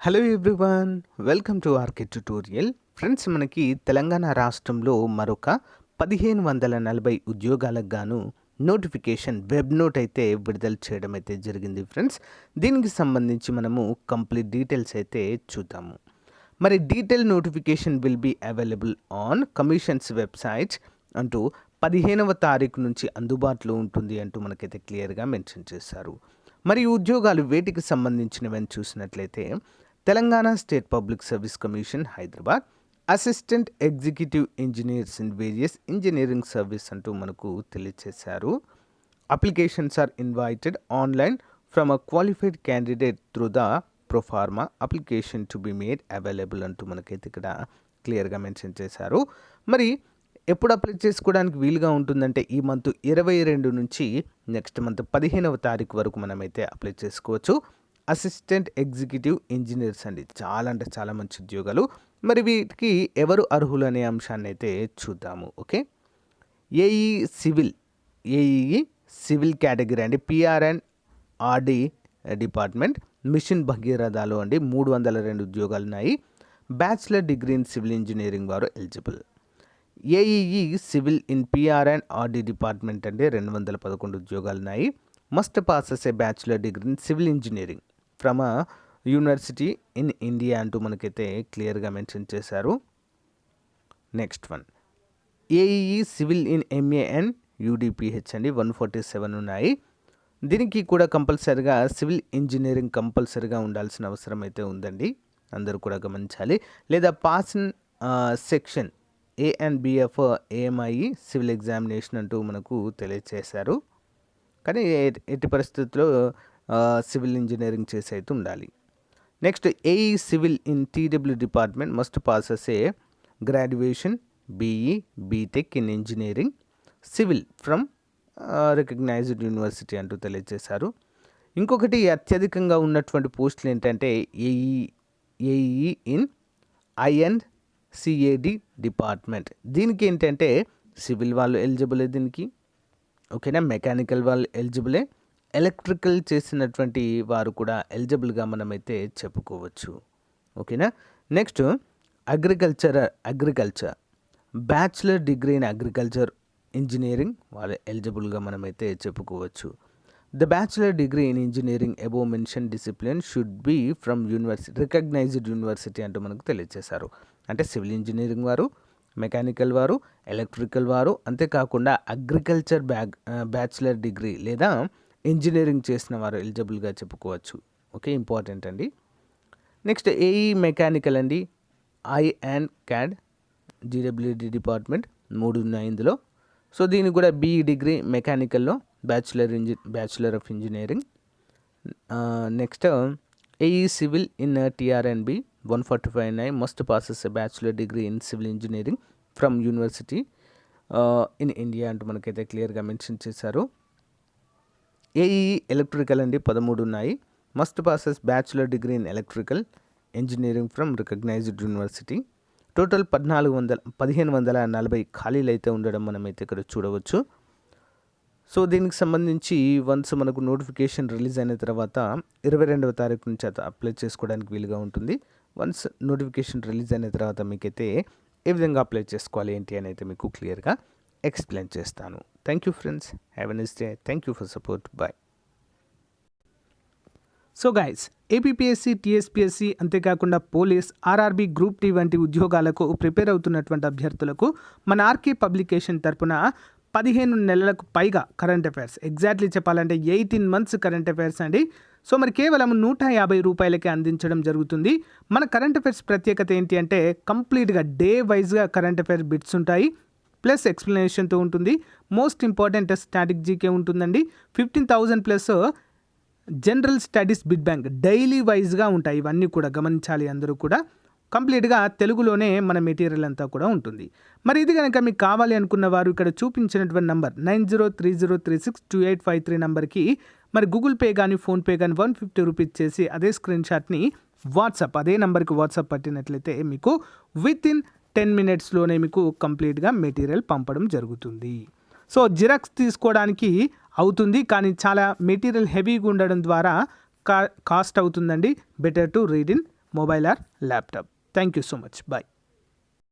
Hello everyone, welcome to RK tutorial. Friends, మనకి తెలంగాణ రాష్ట్రంలో మరొక 1540 ఉద్యోగాలకు గాను నోటిఫికేషన్ వెబ్ నోట్ అయితే విడుదల చేయడం అయితే జరిగింది. ఫ్రెండ్స్, దీనికి సంబంధించి మనము కంప్లీట్ డీటెయిల్స్ అయితే చూద్దాము. మరి detail notification will be available on commissions websites అంటూ 15వ తారీఖు నుంచి అందుబాటులో ఉంటుంది అంటూ మనకైతే క్లియర్గా మెన్షన్ చేశారు. మరి ఉద్యోగాలు వేటికి సంబంధించినవని చూసినట్లయితే Telangana state public service commission Hyderabad assistant executive engineers in various engineering service అంటూ మనకు తెలియజేశారు. Applications are invited online from a qualified candidate through the proforma application to be made available అంటూ మనకైతే ఇక్కడ క్లియర్గా మెన్షన్ చేశారు. మరి ఎప్పుడు అప్లై చేసుకోవడానికి వీలుగా ఉంటుందంటే ఈ మంత్ 22 నుంచి నెక్స్ట్ మంత్ 15వ తారీఖు వరకు మనమైతే అప్లై చేసుకోవచ్చు. అసిస్టెంట్ ఎగ్జిక్యూటివ్ ఇంజనీర్స్ అండి, చాలా అంటే చాలా మంచి ఉద్యోగాలు. మరి వీటికి ఎవరు అర్హులు అనే అంశాన్ని అయితే చూద్దాము. ఓకే, ఏఈఈ సివిల్ కేటగిరీ అండి, PR and RD department, mission భగీరథలో అండి 302 ఉద్యోగాలు ఉన్నాయి. Bachelor degree in civil engineering వారు eligible. AEE civil in PR and RD department అంటే 211 ఉద్యోగాలు ఉన్నాయి. Must passes a bachelor degree in civil engineering from a university in India అంటూ మనకైతే క్లియర్గా మెన్షన్ చేశారు. Next one, AEE civil in MA and UDPH అండి 147 ఉన్నాయి. దీనికి కూడా కంపల్సరిగా సివిల్ ఇంజనీరింగ్ కంపల్సరిగా ఉండాల్సిన అవసరం అయితే ఉందండి, అందరూ కూడా గమనించాలి. లేదా pass in section A and BF AMI civil examination అంటూ మనకు తెలియజేశారు. కానీ ఎట్టి పరిస్థితుల్లో సివిల్ ఇంజనీరింగ్ చేసి అయితే ఉండాలి. Next, AE civil in TW department must passes a graduation BE BTech in engineering civil from recognised university అంటూ తెలియజేశారు. ఇంకొకటి అత్యధికంగా ఉన్నటువంటి పోస్టులు ఏంటంటే ఏఈ ఇన్ ఐఎన్సిఏడి డిపార్ట్మెంట్. దీనికి ఏంటంటే సివిల్ వాళ్ళు ఎలిజిబులే దీనికి, ఓకేనా. మెకానికల్ వాళ్ళు ఎలిజిబులే, ఎలక్ట్రికల్ చేసినటువంటి వారు కూడా ఎలిజిబుల్గా మనమైతే చెప్పుకోవచ్చు, ఓకేనా. Next, agriculture bachelor degree in agriculture engineering వాళ్ళు ఎలిజిబుల్గా మనమైతే చెప్పుకోవచ్చు. The bachelor degree in engineering above mention discipline should be from university recognised university అంటూ మనకు తెలియజేశారు. అంటే సివిల్ ఇంజనీరింగ్ వారు, మెకానికల్ వారు, ఎలక్ట్రికల్ వారు, అంతేకాకుండా అగ్రికల్చర్ బ్యాచిలర్ డిగ్రీ లేదా ఇంజనీరింగ్ చేసిన వారు ఎలిజిబుల్గా చెప్పుకోవచ్చు. ఓకే, ఇంపార్టెంట్ అండి. నెక్స్ట్, ఏఈ మెకానికల్ అండి, I and CAD GWD department 3 ఉన్నాయి ఇందులో. సో దీనికి కూడా BE degree మెకానికల్లో bachelor of engineering. Next, AE civil in TRNB 145 ఉన్నాయి. Must passes bachelor degree in civil engineering from university in India అంటూ మనకైతే క్లియర్గా మెన్షన్ చేశారు. ఏఈ ఎలక్ట్రికల్ అండి 13 ఉన్నాయి. Must passes bachelor degree in electrical engineering from recognised university. Total 1540 ఖాళీలు అయితే ఉండడం మనమైతే ఇక్కడ చూడవచ్చు. సో దీనికి సంబంధించి వన్స్ మనకు నోటిఫికేషన్ రిలీజ్ అయిన తర్వాత 22వ తారీఖు నుంచి అప్లై చేసుకోవడానికి వీలుగా ఉంటుంది. వన్స్ నోటిఫికేషన్ రిలీజ్ అయిన తర్వాత మీకైతే ఏ విధంగా అప్లై చేసుకోవాలి ఏంటి అని అయితే మీకు క్లియర్గా ఎక్స్ప్లెయిన్ చేస్తాను. Thank you friends, have a nice day. Thank you for support. Bye. So guys, APPSC, TSPSC, అంతేకాకుండా పోలీస్, ఆర్ఆర్బీ, గ్రూప్ టీ వంటి ఉద్యోగాలకు ప్రిపేర్ అవుతున్నటువంటి అభ్యర్థులకు మన ఆర్కే పబ్లికేషన్ తరపున 15 నెలలకు పైగా కరెంట్ అఫైర్స్, ఎగ్జాక్ట్లీ చెప్పాలంటే 18 months కరెంట్ అఫైర్స్ అండి. సో మరి కేవలం 150 రూపాయలకే అందించడం జరుగుతుంది. మన కరెంట్ అఫైర్స్ ప్రత్యేకత ఏంటి అంటే కంప్లీట్గా డే వైజ్గా కరెంట్ అఫైర్ బిట్స్ ఉంటాయి, ప్లస్ ఎక్స్ప్లెనేషన్తో ఉంటుంది. మోస్ట్ ఇంపార్టెంట్ స్టాటిక్ జీకే ఉంటుందండి. 15,000 plus general studies bit bank daily వైజ్గా ఉంటాయి. ఇవన్నీ కూడా గమనించాలి అందరూ కూడా. కంప్లీట్గా తెలుగులోనే మన మెటీరియల్ అంతా కూడా ఉంటుంది. మరి ఇది కనుక మీకు కావాలి అనుకున్న వారు ఇక్కడ చూపించినటువంటి నంబర్ 9030362853 నంబర్కి మరి గూగుల్ పే కానీ ఫోన్పే కానీ 150 రూపీస్ చేసి అదే స్క్రీన్ షాట్ని అదే నంబర్కి వాట్సాప్ పట్టినట్లయితే మీకు విత్ ఇన్ 10 minutesలోనే మీకు కంప్లీట్గా మెటీరియల్ పంపడం జరుగుతుంది. సో జిరాక్స్ తీసుకోవడానికి అవుతుంది, కానీ చాలా మెటీరియల్ హెవీగా ఉండడం ద్వారా కాస్ట్ అవుతుందండి. Better to read in mobile or laptop. Thank you so much. Bye.